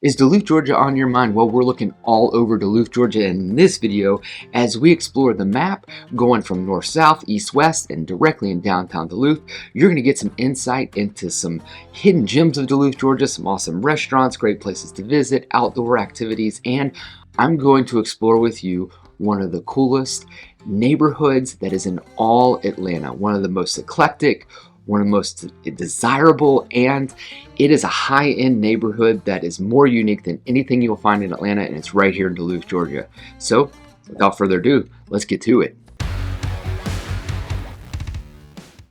Is Duluth, Georgia on your mind? Well, we're looking all over Duluth, Georgia in this video as we explore the map going from north, south, east, west, and directly in downtown Duluth. You're going to get some insight into some hidden gems of Duluth, Georgia, some awesome restaurants, great places to visit, outdoor activities, and I'm going to explore with you one of the coolest neighborhoods that is in all Atlanta, one of the most eclectic, one of the most desirable, and it is a high-end neighborhood that is more unique than anything you'll find in Atlanta, and it's right here in Duluth, Georgia. So without further ado, let's get to it.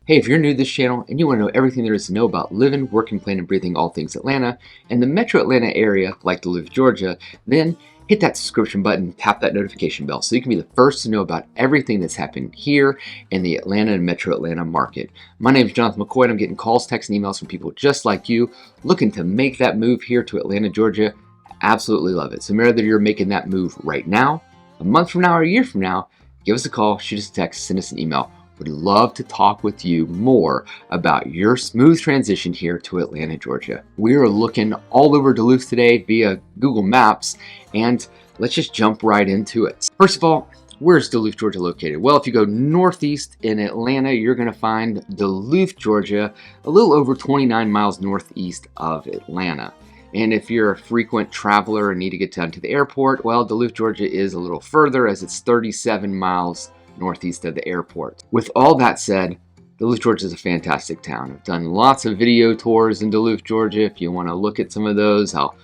Hey, if you're new to this channel and you want to know everything there is to know about living, working, playing, and breathing all things Atlanta and the metro Atlanta area like Duluth, Georgia, then hit that subscription button, tap that notification bell so you can be the first to know about everything that's happening here in the Atlanta and metro Atlanta market. My name is Jonathan McCoy and I'm getting calls, texts, and emails from people just like you looking to make that move here to Atlanta, Georgia. Absolutely love it. So whether you're making that move right now, a month from now, or a year from now, give us a call, shoot us a text, send us an email. Would love to talk with you more about your smooth transition here to Atlanta, Georgia. We are looking all over Duluth today via Google Maps, and let's just jump right into it. First of all, where's Duluth, Georgia located? Well, if you go northeast in Atlanta, you're going to find Duluth, Georgia, a little over 29 miles northeast of Atlanta. And if you're a frequent traveler and need to get down to the airport, well, Duluth, Georgia is a little further as it's 37 miles northeast of the airport. With all that said, Duluth, Georgia is a fantastic town. I've done lots of video tours in Duluth, Georgia. If you want to look at some of those, I'll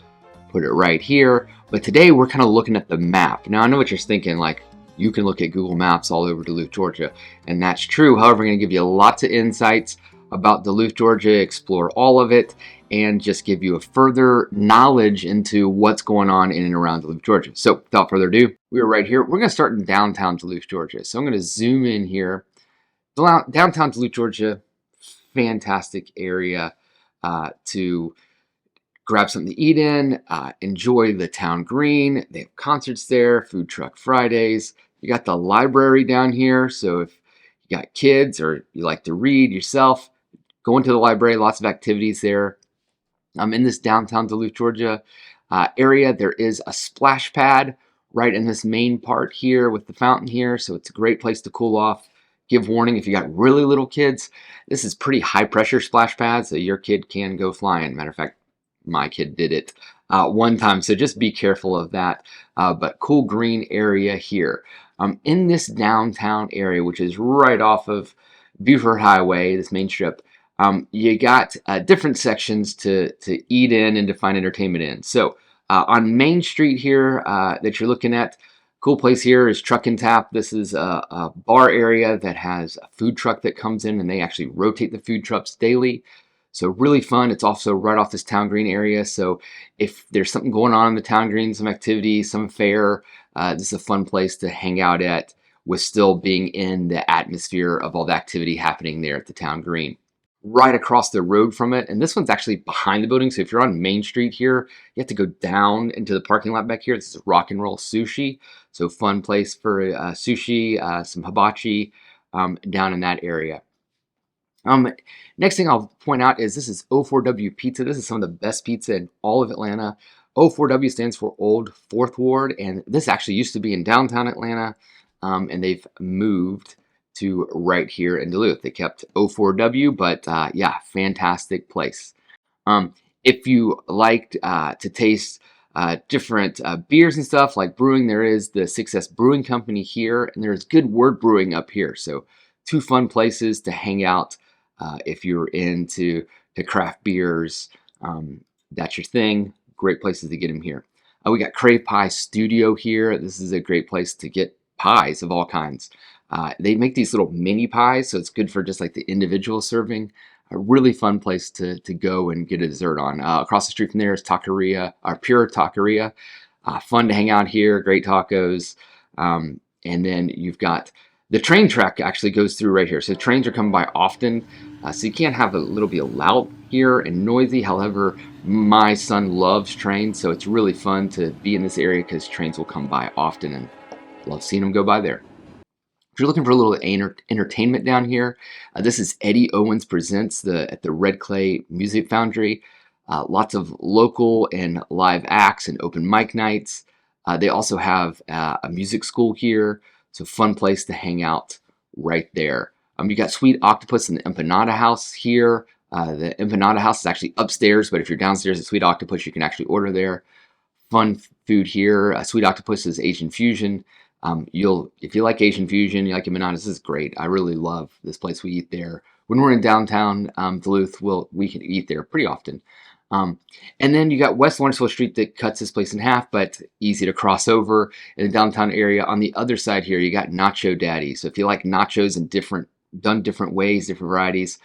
put it right here. But today we're kind of looking at the map. Now I know what you're thinking, like you can look at Google Maps all over Duluth, Georgia, and that's true. However, I'm going to give you lots of insights about Duluth, Georgia, explore all of it, and just give you a further knowledge into what's going on in and around Duluth, Georgia. So without further ado, we are right here. We're going to start in downtown Duluth, Georgia. So I'm going to zoom in here. Downtown Duluth, Georgia, fantastic area to grab something to eat in, enjoy the town green. They have concerts there, food truck Fridays. You got the library down here. So if you got kids or you like to read yourself, go into the library, lots of activities there. In this downtown Duluth, Georgia area, there is a splash pad right in this main part here with the fountain here. So it's a great place to cool off. Give warning, if you got really little kids, this is pretty high pressure splash pad, so your kid can go flying. Matter of fact, my kid did it one time, so just be careful of that. But cool green area here. In this downtown area, which is right off of Buford Highway, this main strip, you got different sections to eat in and to find entertainment in. So on Main Street here that you're looking at, cool place here is Truck and Tap. This is a bar area that has a food truck that comes in, and they actually rotate the food trucks daily. So really fun. It's also right off this town green area. So if there's something going on in the town green, some activity, some fair, this is a fun place to hang out at with still being in the atmosphere of all the activity happening there at the town green. Right across the road from it, and this one's actually behind the building, so if you're on Main Street here, you have to go down into the parking lot back here. This is Rock and Roll Sushi, so fun place for sushi, some hibachi down in that area. Next thing I'll point out is this is O4W Pizza. This is some of the best pizza in all of Atlanta. O4W stands for Old Fourth Ward, and this actually used to be in downtown Atlanta, and they've moved to right here in Duluth. They kept O4W, but yeah, fantastic place. If you like to taste different beers and stuff like brewing, there is the Success Brewing Company here, and there's Good Word Brewing up here. So two fun places to hang out if you're into craft beers. That's your thing. Great places to get them here. We got Crave Pie Studio here. This is a great place to get pies of all kinds. They make these little mini pies, so it's good for just like the individual serving. A really fun place to go and get a dessert on. Across the street from there is Taqueria, or Pure Taqueria. Fun to hang out here, great tacos. And then you've got the train track actually goes through right here. So trains are coming by often, so you can't have a little bit loud here and noisy. However, my son loves trains, so it's really fun to be in this area because trains will come by often, and love seeing them go by there. If you're looking for a little entertainment down here, this is Eddie Owens Presents at the Red Clay Music Foundry. Lots of local and live acts and open mic nights. They also have a music school here, so fun place to hang out right there. You got Sweet Octopus in the Empanada House here. The Empanada House is actually upstairs, but if you're downstairs at Sweet Octopus, you can actually order there. Fun food here. Sweet Octopus is Asian fusion. If you like Asian fusion, you like empanadas, this is great. I really love this place. We eat there when we're in downtown Duluth. We can eat there pretty often. And then you got West Lawrenceville Street that cuts this place in half, but easy to cross over in the downtown area. On the other side here, you got Nacho Daddy. So if you like nachos in done different ways, different varieties,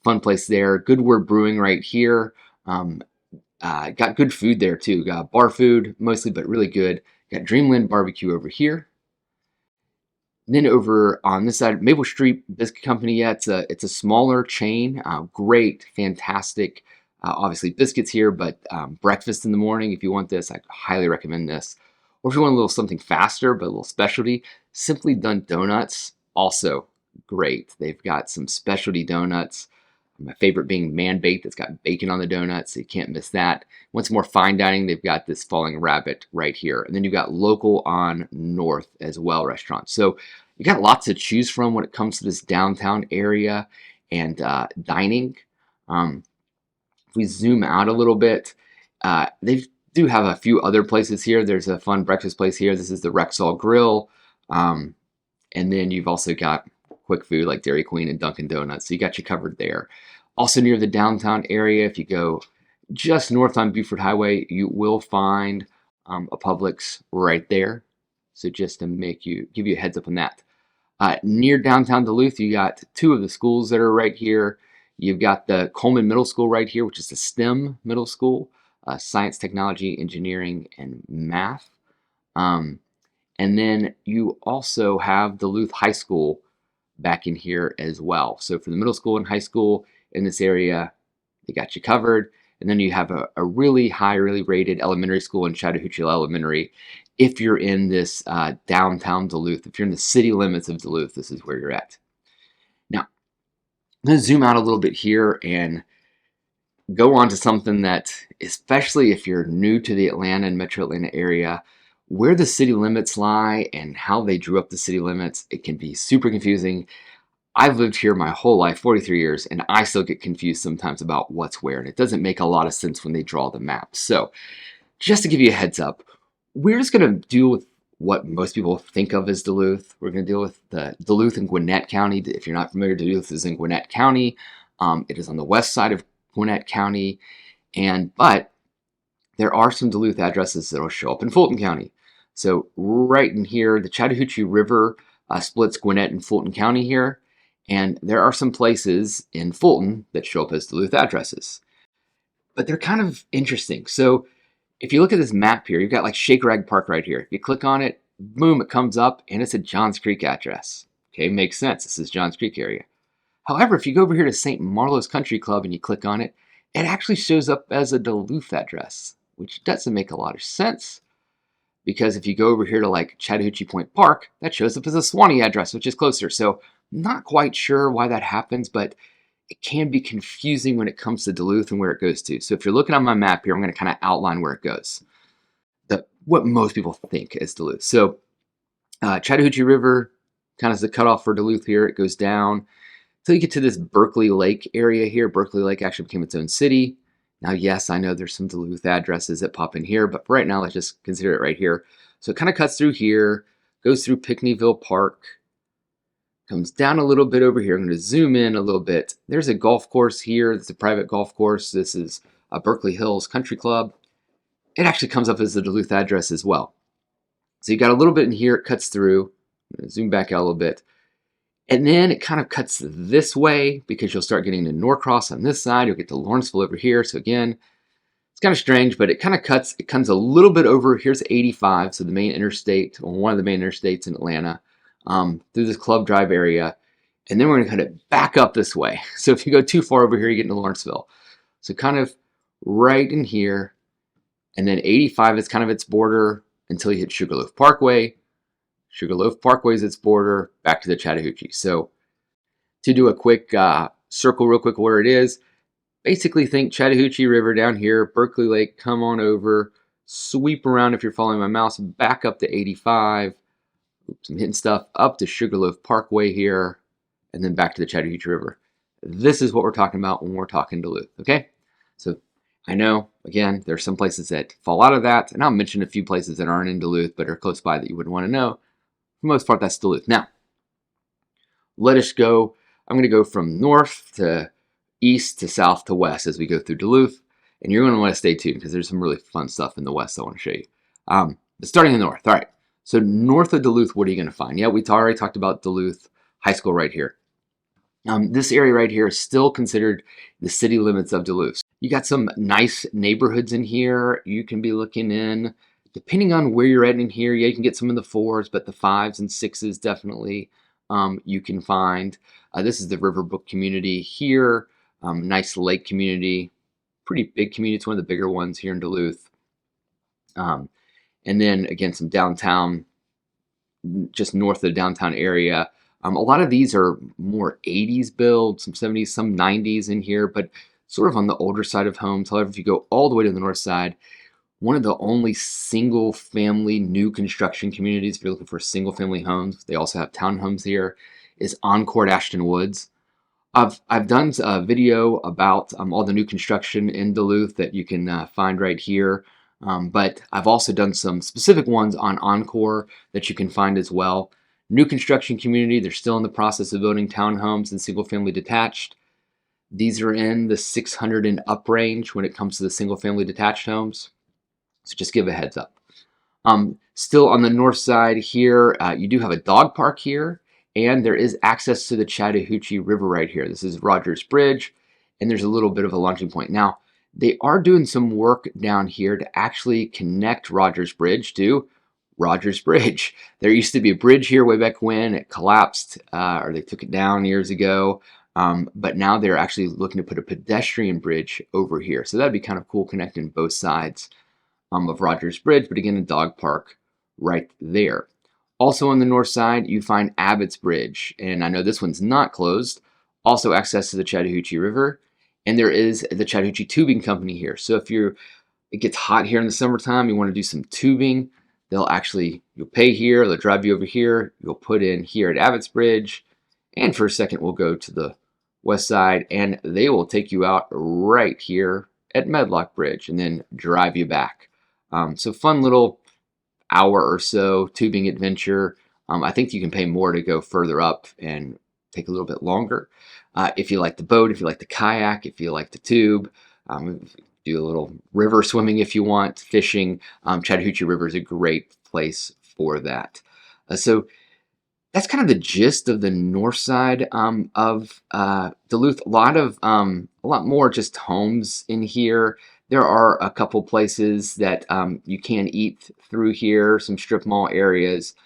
fun place there. Good Word Brewing right here. Got good food there too. Got bar food mostly, but really good. Got Dreamland Barbecue over here. Then over on this side, Maple Street Biscuit Company. Yeah, it's a smaller chain. Great, fantastic. Obviously biscuits here, but breakfast in the morning. If you want this, I highly recommend this. Or if you want a little something faster, but a little specialty, Simply Done Donuts. Also great. They've got some specialty donuts. My favorite being Man Baked. That's got bacon on the donuts, so you can't miss that. Want some more fine dining? They've got this Falling Rabbit right here. And then you've got Local on North as well restaurants. So you got lots to choose from when it comes to this downtown area and dining. If we zoom out a little bit, they do have a few other places here. There's a fun breakfast place here. This is the Rexall Grill. And then you've also got quick food like Dairy Queen and Dunkin' Donuts. So you got you covered there. Also near the downtown area, if you go just north on Buford Highway, you will find a Publix right there. So just to give you a heads up on that. Near downtown Duluth, you got two of the schools that are right here. You've got the Coleman Middle School right here, which is the STEM middle school, science, technology, engineering, and math. And then you also have Duluth High School back in here as well. So for the middle school and high school in this area, they got you covered. And then you have a really highly rated elementary school in Chattahoochee Elementary. If you're in this downtown Duluth, if you're in the city limits of Duluth, this is where you're at. Now, I'm going to zoom out a little bit here and go on to something that, especially if you're new to the Atlanta and Metro Atlanta area, where the city limits lie and how they drew up the city limits, it can be super confusing. I've lived here my whole life, 43 years, and I still get confused sometimes about what's where, and it doesn't make a lot of sense when they draw the map. So just to give you a heads up, we're just going to deal with what most people think of as Duluth. We're going to deal with the Duluth and Gwinnett County. If you're not familiar, Duluth is in Gwinnett County. It is on the west side of Gwinnett County, but there are some Duluth addresses that will show up in Fulton County. So right in here, the Chattahoochee River splits Gwinnett and Fulton County here. And there are some places in Fulton that show up as Duluth addresses. But they're kind of interesting. So if you look at this map here, you've got like Shaker Rag Park right here. If you click on it, boom, it comes up and it's a Johns Creek address. Okay, makes sense. This is Johns Creek area. However, if you go over here to St. Marlowe's Country Club and you click on it, it actually shows up as a Duluth address, which doesn't make a lot of sense. Because if you go over here to like Chattahoochee Point Park, that shows up as a Swanee address, which is closer. So I'm not quite sure why that happens, but it can be confusing when it comes to Duluth and where it goes to. So if you're looking on my map here, I'm going to kind of outline where it goes. What most people think is Duluth. So Chattahoochee River kind of is the cutoff for Duluth here. It goes down until you get to this Berkeley Lake area here. Berkeley Lake actually became its own city. Now, yes, I know there's some Duluth addresses that pop in here, but for right now, let's just consider it right here. So it kind of cuts through here, goes through Pinckneyville Park, comes down a little bit over here. I'm going to zoom in a little bit. There's a golf course here. It's a private golf course. This is Berkeley Hills Country Club. It actually comes up as the Duluth address as well. So you got a little bit in here. It cuts through. I'm going to zoom back out a little bit. And then it kind of cuts this way because you'll start getting to Norcross on this side. You'll get to Lawrenceville over here. So again, it's kind of strange, but it kind of cuts. It comes a little bit over. Here's 85, so the main interstate, or one of the main interstates in Atlanta, through this Club Drive area. And then we're going to cut it back up this way. So if you go too far over here, you get into Lawrenceville. So kind of right in here. And then 85 is kind of its border until you hit Sugarloaf Parkway. Sugarloaf Parkway is its border, back to the Chattahoochee. So to do a quick circle real quick where it is, basically think Chattahoochee River down here, Berkeley Lake, come on over, sweep around if you're following my mouse, back up to 85. Oops, I'm hitting stuff up to Sugarloaf Parkway here, and then back to the Chattahoochee River. This is what we're talking about when we're talking Duluth, okay? So I know, again, there's some places that fall out of that, and I'll mention a few places that aren't in Duluth but are close by that you would want to know. For the most part, that's Duluth. Now, let us go. I'm going to go from north to east to south to west as we go through Duluth, and you're going to want to stay tuned because there's some really fun stuff in the west I want to show you. But starting in the north, all right. So north of Duluth, what are you going to find? Yeah, we already talked about Duluth High School right here. This area right here is still considered the city limits of Duluth. You got some nice neighborhoods in here you can be looking in. Depending on where you're at in here, yeah, you can get some in the 4s, but the 5s and 6s definitely you can find. This is the Riverbrook community here. Nice lake community, pretty big community. It's one of the bigger ones here in Duluth. And then again, some downtown, just north of the downtown area. A lot of these are more 80s build, some 70s, some 90s in here, but sort of on the older side of homes. However, if you go all the way to the north side, one of the only single family new construction communities, if you're looking for single family homes, they also have townhomes here, is Encore at Ashton Woods. I've done a video about all the new construction in Duluth that you can find right here. But I've also done some specific ones on Encore that you can find as well. New construction community, they're still in the process of building townhomes and single family detached. These are in the 600 and up range when it comes to the single family detached homes. So just give a heads up. Still on the north side here, you do have a dog park here, and there is access to the Chattahoochee River right here. This is Rogers Bridge, and there's a little bit of a launching point. Now, they are doing some work down here to actually connect Rogers Bridge to Rogers Bridge. There used to be a bridge here way back when. It collapsed, or they took it down years ago. But now they're actually looking to put a pedestrian bridge over here. So that'd be kind of cool, connecting both sides of Rogers Bridge, but again, a dog park right there. Also on the north side, you find Abbott's Bridge, and I know this one's not closed. Also access to the Chattahoochee River, and there is the Chattahoochee Tubing Company here. So if it gets hot here in the summertime, you want to do some tubing, you'll pay here, they'll drive you over here, you'll put in here at Abbott's Bridge, and for a second we'll go to the west side, and they will take you out right here at Medlock Bridge, and then drive you back. So fun little hour or so tubing adventure. I think you can pay more to go further up and take a little bit longer. If you like the boat, if you like the kayak, if you like the tube, do a little river swimming if you want, fishing. Chattahoochee River is a great place for that. So that's kind of the gist of the north side of Duluth. A lot more just homes in here. There are a couple places that you can eat through here, some strip mall areas.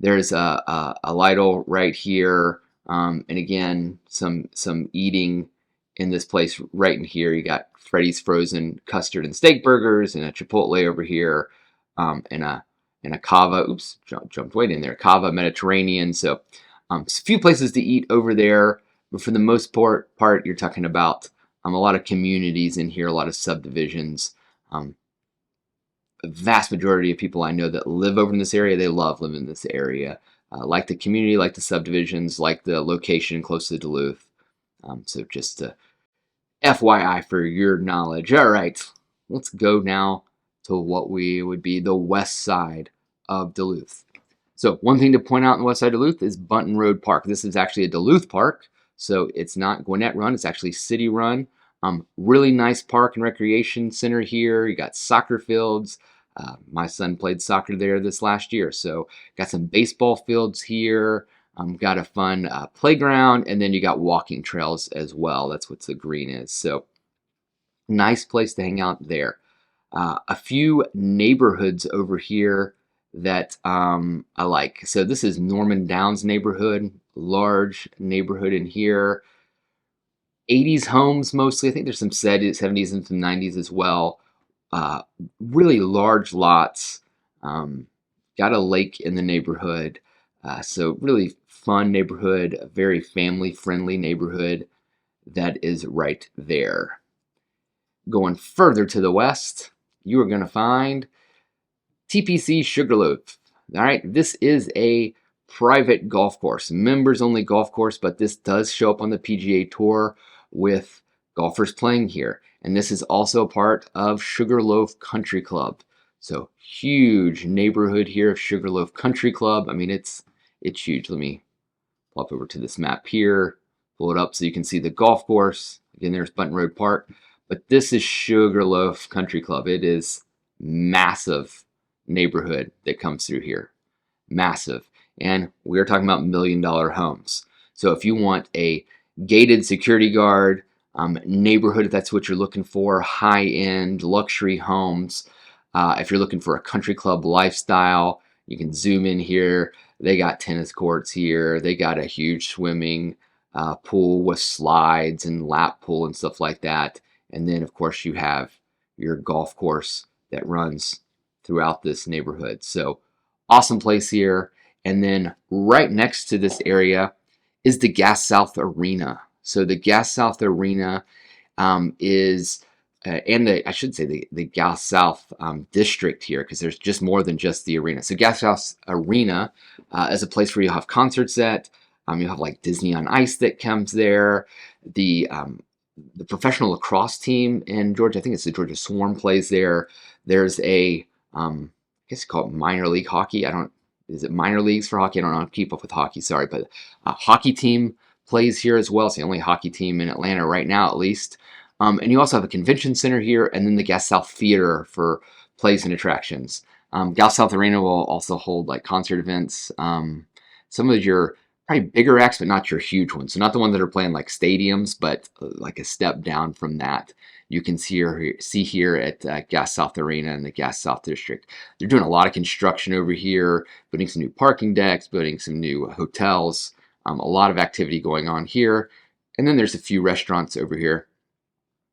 There's a Lidl right here, and again, some eating in this place right in here. You got Freddy's Frozen Custard and Steak Burgers, and a Chipotle over here, and a Cava. Oops, jumped way in there. Cava Mediterranean. So, a few places to eat over there, but for the most part, you're talking about a lot of communities in here, a lot of subdivisions. A vast majority of people I know that live over in this area, they love living in this area. Like the community, like the subdivisions, like the location close to Duluth. So just FYI for your knowledge. All right, let's go now to what would be the west side of Duluth. So one thing to point out in the west side of Duluth is Bunten Road Park. This is actually a Duluth park, so it's not Gwinnett run, it's actually city run. Really nice park and recreation center here. You got soccer fields. My son played soccer there this last year, so got some baseball fields here. Got a fun playground, and then you got walking trails as well. That's what the green is. So nice place to hang out there. A few neighborhoods over here that I like. So this is Norman Downs neighborhood, large neighborhood in here. 80s homes mostly. I think there's some 70s and some 90s as well. Really large lots. Got a lake in the neighborhood. So really fun neighborhood, a very family friendly neighborhood that is right there. Going further to the west, you are going to find TPC Sugarloaf. All right, this is a private golf course, members only golf course, but this does show up on the PGA Tour with golfers playing here. And this is also part of Sugarloaf Country Club. So huge neighborhood here of Sugarloaf Country Club. I mean, it's huge. Let me pop over to this map here, pull it up so you can see the golf course. Again, there's Bunten Road Park, but this is Sugarloaf Country Club. It is massive neighborhood that comes through here. Massive. And we're talking about $1 million homes. So if you want a gated security guard neighborhood, if that's what you're looking for, high-end luxury homes, if you're looking for a country club lifestyle, you can zoom in here. They got tennis courts here. They got a huge swimming pool with slides and lap pool and stuff like that. And then, of course, you have your golf course that runs throughout this neighborhood. So awesome place here. And then right next to this area is the Gas South Arena. So the Gas South Arena is, and I should say the Gas South district here, because there's just more than just the arena. So Gas South Arena is a place where you have concerts at. You have like Disney on Ice that comes there. The professional lacrosse team in Georgia, I think it's the Georgia Swarm, plays there. There's a, I guess it's called minor league hockey. Is it minor leagues for hockey? I don't know. I keep up with hockey, sorry. But a hockey team plays here as well. It's the only hockey team in Atlanta right now, at least. And you also have a convention center here, and then the Gas South Theater for plays and attractions. Gas South Arena will also hold like concert events. Some of your probably bigger acts, but not your huge ones. So not the ones that are playing like stadiums, but like a step down from that. You can see here at Gas South Arena in the Gas South District. They're doing a lot of construction over here, building some new parking decks, building some new hotels, a lot of activity going on here. And then there's a few restaurants over here.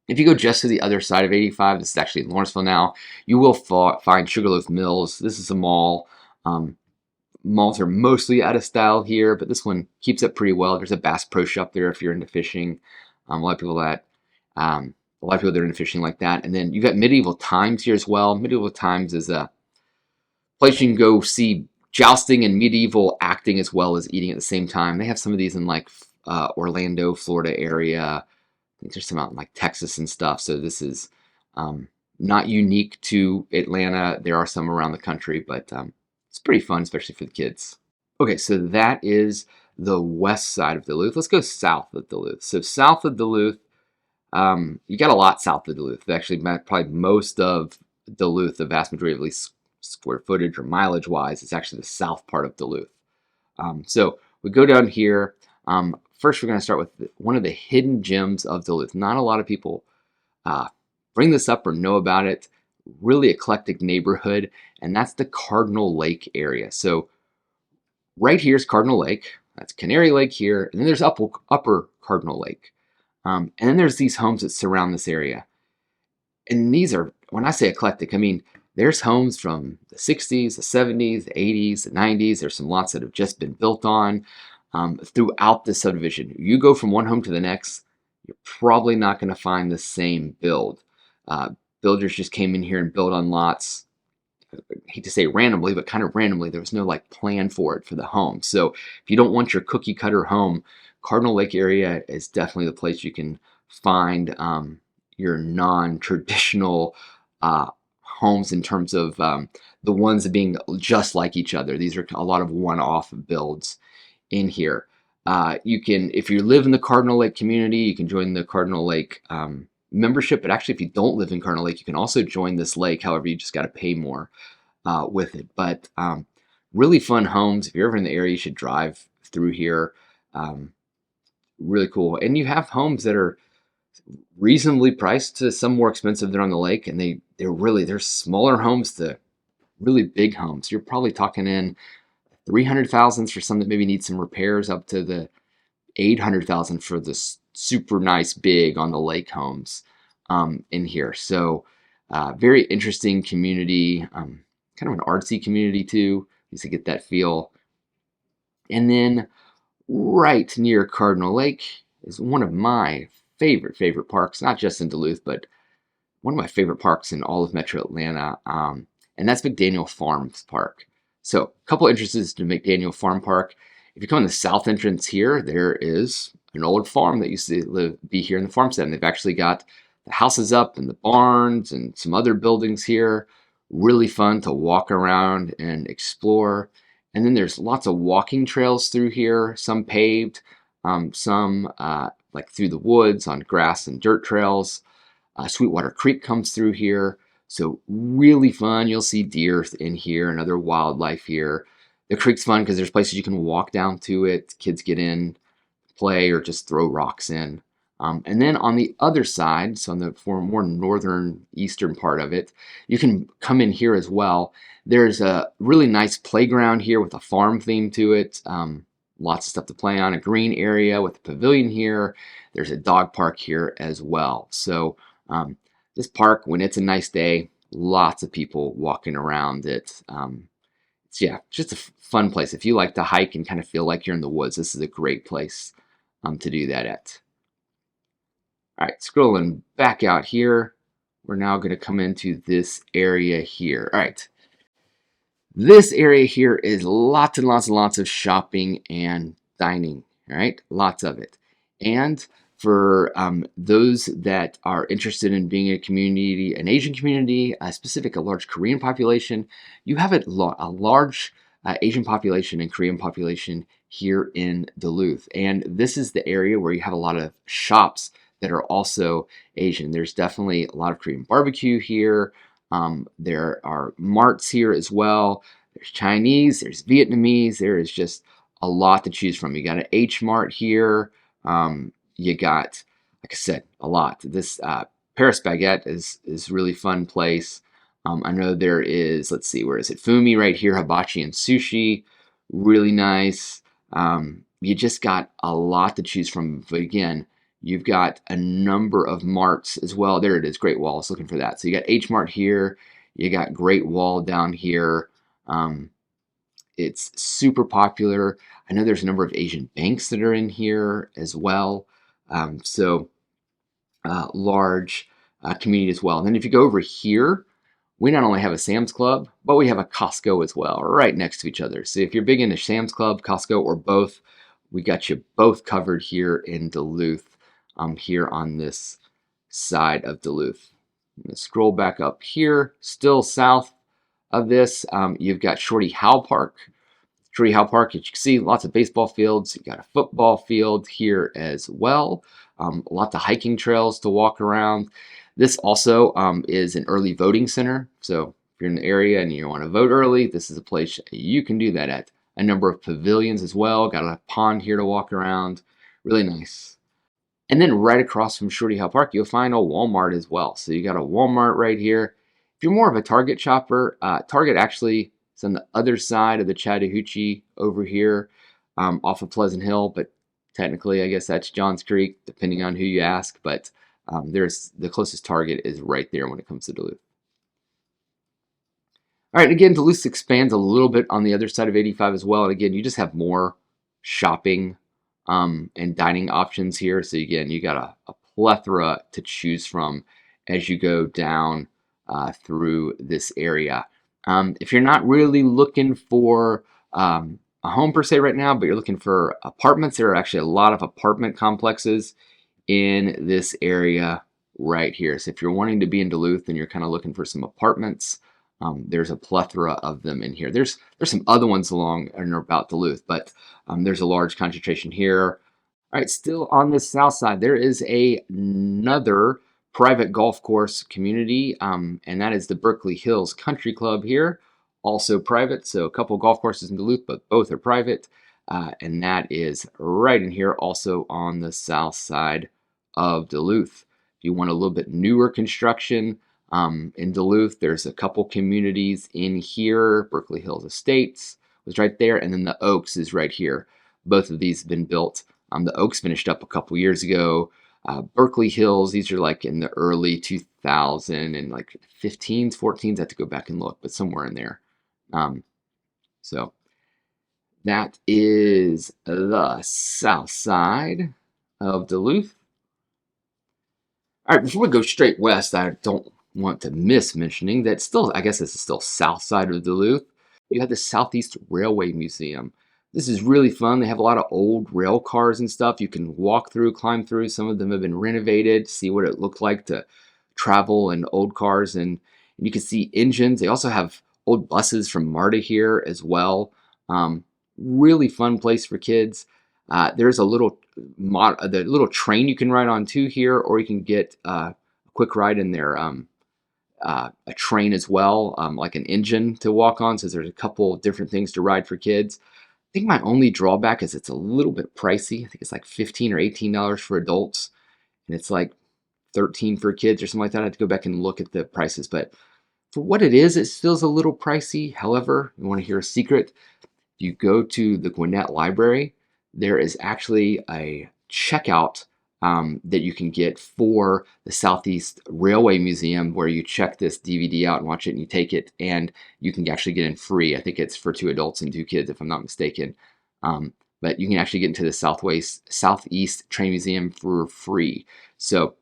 If you go just to the other side of 85, this is actually in Lawrenceville now, you will find Sugarloaf Mills. This is a mall. Malls are mostly out of style here, but this one keeps up pretty well. There's a Bass Pro Shop there if you're into fishing. A lot of people that are into fishing like that. And then you got Medieval Times here as well. Medieval Times is a place you can go see jousting and medieval acting as well as eating at the same time. They have some of these in like Orlando, Florida area. I think there's some out in like Texas and stuff. So this is not unique to Atlanta. There are some around the country, but it's pretty fun, especially for the kids. Okay, so that is the west side of Duluth. Let's go south of Duluth. So south of Duluth, you got a lot south of Duluth. Actually, probably most of Duluth, the vast majority, at least square footage or mileage wise, is actually the south part of Duluth. So we go down here. First, we're going to start with one of the hidden gems of Duluth. Not a lot of people bring this up or know about it. Really eclectic neighborhood, and that's the Cardinal Lake area. So right here is Cardinal Lake. That's Canary Lake here, and then there's upper Cardinal Lake. And then there's these homes that surround this area. And these are, when I say eclectic, I mean there's homes from the 60s, the 70s, the 80s, the 90s. There's some lots that have just been built on throughout this subdivision. You go from one home to the next, you're probably not going to find the same build. Builders just came in here and built on lots, I hate to say randomly, but kind of randomly. There was no like plan for it for the home. So if you don't want your cookie cutter home, Cardinal Lake area is definitely the place you can find your non-traditional homes in terms of the ones being just like each other. These are a lot of one-off builds in here. You can, if you live in the Cardinal Lake community, you can join the Cardinal Lake membership. But actually, if you don't live in Cardinal Lake, you can also join this lake. However, you just got to pay more with it. But really fun homes. If you're ever in the area, you should drive through here. Really cool. And you have homes that are reasonably priced to some more expensive than on the lake. And they're smaller homes to really big homes. You're probably talking in 300,000 for some that maybe need some repairs, up to the 800,000 for the super nice big on the lake homes in here. So very interesting community, kind of an artsy community too, just to get that feel. And then right near Cardinal Lake is one of my favorite parks, not just in Duluth, but one of my favorite parks in all of Metro Atlanta, and that's McDaniel Farm Park. So, a couple entrances to McDaniel Farm Park. If you come in the south entrance here, there is an old farm that used to be here in the farmstead. And they've actually got the houses up and the barns and some other buildings here. Really fun to walk around and explore. And then there's lots of walking trails through here, some paved, some like through the woods on grass and dirt trails. Sweetwater Creek comes through here. So really fun. You'll see deer in here and other wildlife here. The creek's fun because there's places you can walk down to it. Kids get in, play, or just throw rocks in. And then on the other side, so on the more northern eastern part of it, you can come in here as well. There's a really nice playground here with a farm theme to it. Lots of stuff to play on. A green area with a pavilion here. There's a dog park here as well. So this park, when it's a nice day, lots of people walking around it. It's just a fun place. If you like to hike and kind of feel like you're in the woods, this is a great place to do that at. All right, scrolling back out here, we're now going to come into this area here. All right, this area here is lots and lots and lots of shopping and dining. All right, lots of it. And for those that are interested in being a community, an Asian community, a large Korean population, you have a large Asian population and Korean population here in Duluth. And this is the area where you have a lot of shops that are also Asian. There's definitely a lot of Korean barbecue here. There are marts here as well. There's Chinese, there's Vietnamese. There is just a lot to choose from. You got an H Mart here. You got, like I said, a lot. This Paris Baguette is really fun place. I know there is, let's see, where is it? Fumi right here, hibachi and sushi, really nice. You just got a lot to choose from. But again, you've got a number of marts as well. There it is, Great Wall. I was looking for that. So you got H Mart here. You got Great Wall down here. It's super popular. I know there's a number of Asian banks that are in here as well. Large community as well. And then if you go over here, we not only have a Sam's Club, but we have a Costco as well, right next to each other. So if you're big into Sam's Club, Costco, or both, we got you both covered here in Duluth, here on this side of Duluth. I'm going to scroll back up here, still south of this, you've got Shorty Howell Park. Shorty Howell Park, as you can see, lots of baseball fields. You got a football field here as well. Lots of hiking trails to walk around. This also is an early voting center. So if you're in the area and you want to vote early, this is a place you can do that at. A number of pavilions as well. Got a pond here to walk around. Really nice. And then right across from Shorty Howell Park, you'll find a Walmart as well. So you got a Walmart right here. If you're more of a Target shopper, Target actually is on the other side of the Chattahoochee over here, off of Pleasant Hill, but technically I guess that's Johns Creek, depending on who you ask. But there's the closest Target is right there when it comes to Duluth. All right, again, Duluth expands a little bit on the other side of 85 as well. And again, you just have more shopping and dining options here. So again, you got a plethora to choose from as you go down through this area. If you're not really looking for a home per se right now, but you're looking for apartments, there are actually a lot of apartment complexes in this area right here. So if you're wanting to be in Duluth and you're kind of looking for some apartments, there's a plethora of them in here. There's some other ones along and about Duluth, but there's a large concentration here. All right, still on the south side, there is another private golf course community, and that is the Berkeley Hills Country Club here, also private. So a couple golf courses in Duluth, but both are private, and that is right in here, also on the south side of Duluth. If you want a little bit newer construction in Duluth, there's a couple communities in here. Berkeley Hills Estates was right there, and then the Oaks is right here. Both of these have been built. The Oaks finished up a couple years ago. Berkeley Hills, these are like in the early 2000 and like 15s, 14s. I have to go back and look, but somewhere in there. So that is the south side of Duluth. All right, before we go straight west, I don't want to miss mentioning that still, I guess this is still south side of Duluth. You have the Southeast Railway Museum. This is really fun. They have a lot of old rail cars and stuff you can walk through, climb through. Some of them have been renovated, see what it looked like to travel in old cars. And you can see engines. They also have old buses from MARTA here as well. Really fun place for kids. There's a little the little train you can ride on too here, or you can get a quick ride in there. A train as well, like an engine to walk on. So there's a couple different things to ride for kids. I think my only drawback is it's a little bit pricey. I think it's like $15 or $18 for adults, and it's like 13 for kids or something like that. I have to go back and look at the prices, but for what it is, it feels a little pricey. However, you want to hear a secret? You go to the Gwinnett Library, there is actually a checkout that you can get for the Southeast Railway Museum, where you check this DVD out and watch it, and you take it, and you can actually get in free. I think it's for 2 adults and 2 kids, if I'm not mistaken. But you can actually get into the Southeast Train Museum for free. So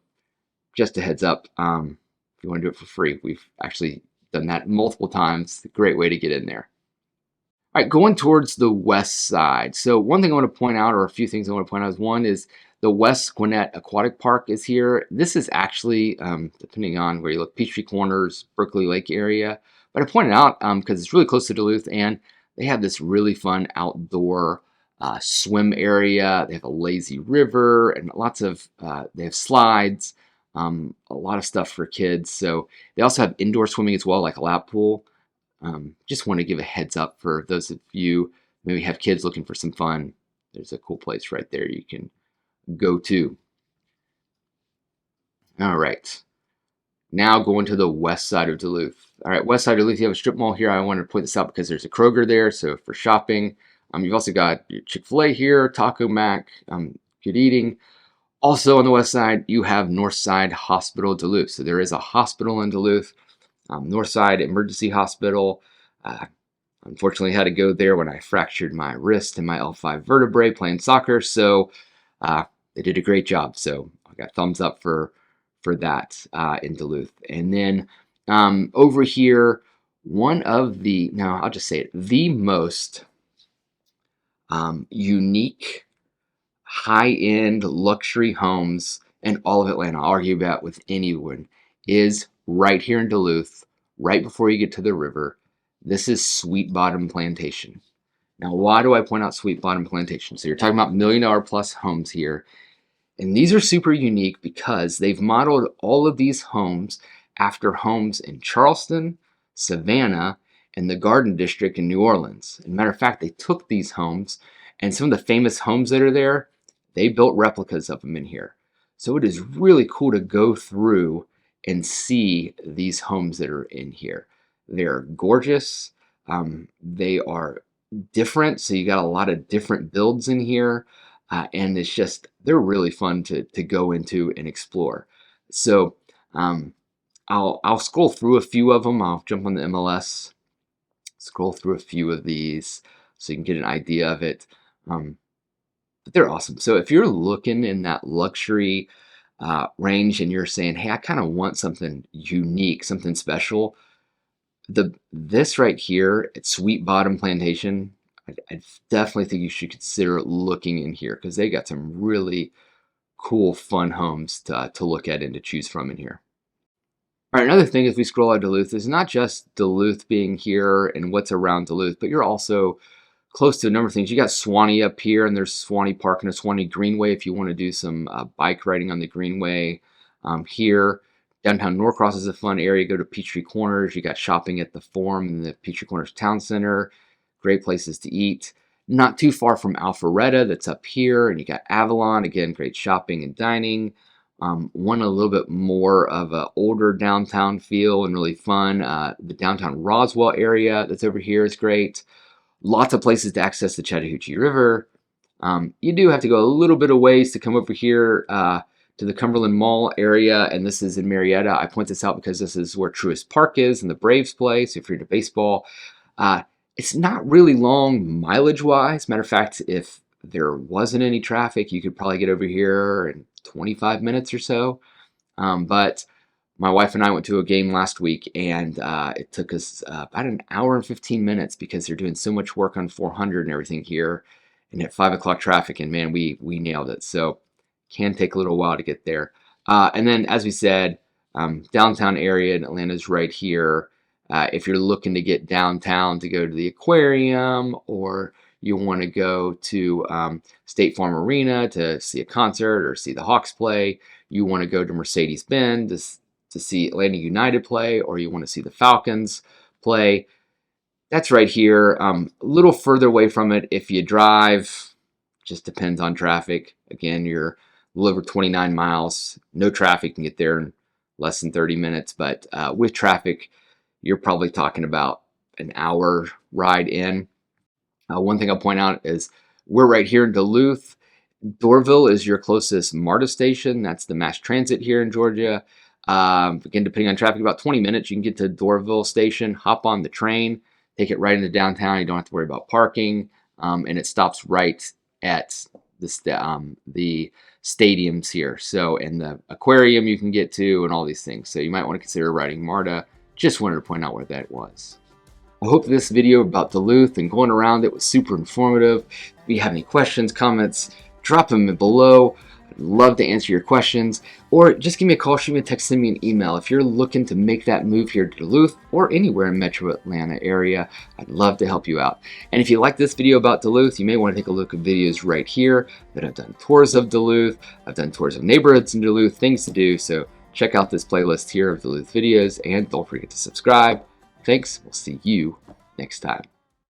just a heads up, if you want to do it for free, we've actually done that multiple times. A great way to get in there. All right, going towards the west side. So one thing I want to point out, or a few things I want to point out, is one is the West Gwinnett Aquatic Park is here. This is actually, depending on where you look, Peachtree Corners, Berkeley Lake area. But I pointed out because it's really close to Duluth, and they have this really fun outdoor swim area. They have a lazy river and lots of, they have slides, a lot of stuff for kids. So they also have indoor swimming as well, like a lap pool. Just want to give a heads up for those of you maybe have kids looking for some fun. There's a cool place right there you can go to. All right, now going to the west side of Duluth. All right, west side of Duluth, you have a strip mall here. I wanted to point this out because there's a Kroger there, so for shopping. You've also got your Chick-fil-A here, Taco Mac, good eating. Also on the west side, you have Northside Hospital Duluth. So there is a hospital in Duluth. Northside Emergency Hospital. Unfortunately, had to go there when I fractured my wrist and my L5 vertebrae playing soccer. So they did a great job. So I got thumbs up for that in Duluth. And then over here, one of the, no, I'll just say it, the most unique high-end luxury homes in all of Atlanta, I'll argue about with anyone, is right here in Duluth, right before you get to the river. This is Sweet Bottom Plantation. Now, why do I point out Sweet Bottom Plantation? So you're talking about $1 million plus homes here. And these are super unique because they've modeled all of these homes after homes in Charleston, Savannah, and the Garden District in New Orleans. As a matter of fact, they took these homes, and some of the famous homes that are there, they built replicas of them in here. So it is really cool to go through and see these homes that are in here. They're gorgeous. They are different. So you got a lot of different builds in here. And it's just, they're really fun to go into and explore. So I'll scroll through a few of them. I'll jump on the MLS, scroll through a few of these so you can get an idea of it. But they're awesome. So if you're looking in that luxury range and you're saying, hey, I kind of want something unique, something special, this right here at Sweet Bottom Plantation, I definitely think you should consider looking in here because they got some really cool, fun homes to look at and to choose from in here. All right, another thing as we scroll out Duluth is not just Duluth being here and what's around Duluth, but you're also close to a number of things. You got Swanee up here, and there's Swanee Park and a Swanee Greenway if you want to do some bike riding on the Greenway here. Downtown Norcross is a fun area. Go to Peachtree Corners. You got shopping at the Forum and the Peachtree Corners Town Center. Great places to eat. Not too far from Alpharetta, that's up here. And you got Avalon. Again, great shopping and dining. One a little bit more of an older downtown feel and really fun. The downtown Roswell area that's over here is great. Lots of places to access the Chattahoochee River. You do have to go a little bit of ways to come over here to the Cumberland Mall area, and this is in Marietta. I point this out because this is where Truist Park is and the Braves play, so if you're into baseball. It's not really long mileage-wise. Matter of fact, if there wasn't any traffic, you could probably get over here in 25 minutes or so. But my wife and I went to a game last week, and it took us about an hour and 15 minutes because they're doing so much work on 400 and everything here, and at 5 o'clock traffic, and man, we nailed it. So can take a little while to get there. And then, as we said, downtown area in Atlanta is right here. If you're looking to get downtown to go to the aquarium, or you want to go to State Farm Arena to see a concert or see the Hawks play, you want to go to Mercedes-Benz to see Atlanta United play, or you want to see the Falcons play, that's right here. A little further away from it if you drive, just depends on traffic. Again, you're a little over 29 miles. No traffic, you can get there in less than 30 minutes, but with traffic, you're probably talking about an hour ride in. One thing I'll point out is we're right here in Duluth. Dorville is your closest MARTA station. That's the mass transit here in Georgia. Again, depending on traffic, about 20 minutes, you can get to Dorville station, hop on the train, take it right into downtown. You don't have to worry about parking, and it stops right at the stadiums here. So, and the aquarium you can get to, and all these things. So you might want to consider riding MARTA. Just wanted to point out where that was. I hope this video about Duluth and going around it was super informative. If you have any questions, comments, drop them below. I'd love to answer your questions, or just give me a call, shoot me a text, send me an email. If you're looking to make that move here to Duluth or anywhere in Metro Atlanta area, I'd love to help you out. And if you like this video about Duluth, you may want to take a look at videos right here that I've done tours of Duluth, I've done tours of neighborhoods in Duluth, things to do. So check out this playlist here of Duluth videos, and don't forget to subscribe. Thanks. We'll see you next time.